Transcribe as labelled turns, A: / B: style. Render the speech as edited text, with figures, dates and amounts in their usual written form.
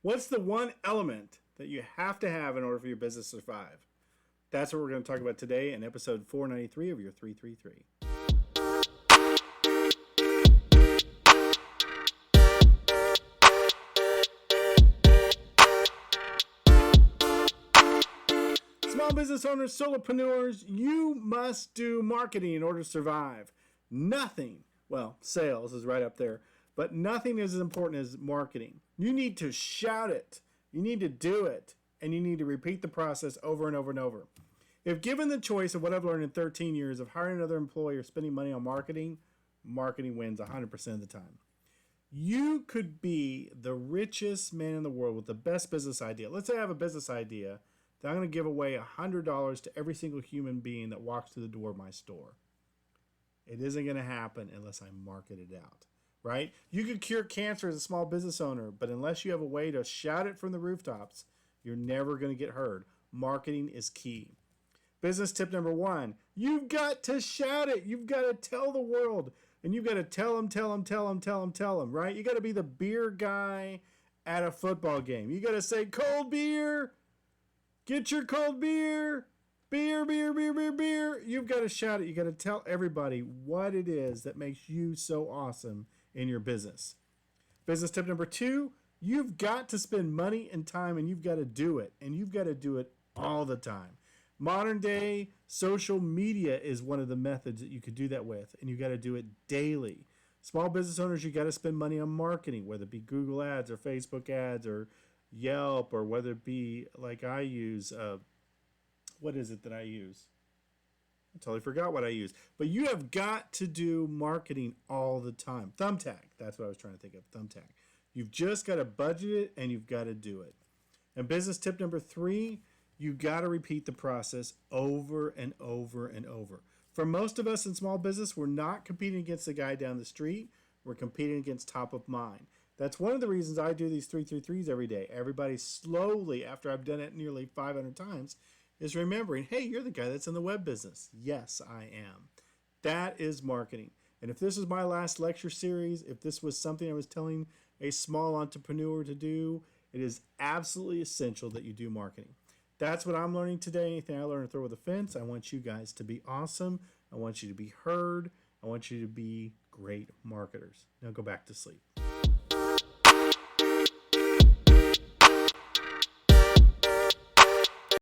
A: What's the one element that you have to have in order for your business to survive? That's what we're going to talk about today in episode 493 of your 333. Small business owners, solopreneurs, you must do marketing in order to survive. Nothing, well, sales is right up there, but nothing is as important as marketing. You need to shout it, you need to do it, and you need to repeat the process over and over and over. If given the choice of what I've learned in 13 years of hiring another employee or spending money on marketing, marketing wins 100% of the time. You could be the richest man in the world with the best business idea. Let's say I have a business idea that I'm going to give away $100 to every single human being that walks through the door of my store. It isn't going to happen unless I market it out, right? You could cure cancer as a small business owner, but unless you have a way to shout it from the rooftops, you're never going to get heard. Marketing is key. Business tip number 1, you've got to shout it. You've got to tell the world, and you've got to tell them, right? You got to be the beer guy at a football game. You got to say, cold beer, get your cold beer, beer, beer, beer, beer, beer. You've got to shout it. You got to tell everybody what it is that makes you so awesome in your business. Business tip number 2, you've got to spend money and time, and you've got to do it, and you've got to do it all the time. Modern day social media is one of the methods that you could do that with, and you got to do it daily. Small business owners, you got to spend money on marketing, whether it be Google ads or Facebook ads or Yelp, or whether it be like I use, what is it that I use? I totally forgot what I use. But you have got to do marketing all the time. Thumbtack, that's what I was trying to think of, Thumbtack. You've just got to budget it, and you've got to do it. And business tip number 3, you got to repeat the process over and over and over. For most of us in small business, we're not competing against the guy down the street. We're competing against top of mind. That's one of the reasons I do these 333s every day. Everybody slowly, after I've done it nearly 500 times, is remembering, hey, you're the guy that's in the web business. Yes, I am. That is marketing. And if this is my last lecture series, if this was something I was telling a small entrepreneur to do, it is absolutely essential that you do marketing. That's what I'm learning today. Anything I learn to throw with a fence. I want you guys to be awesome. I want you to be heard. I want you to be great marketers. Now go back to sleep.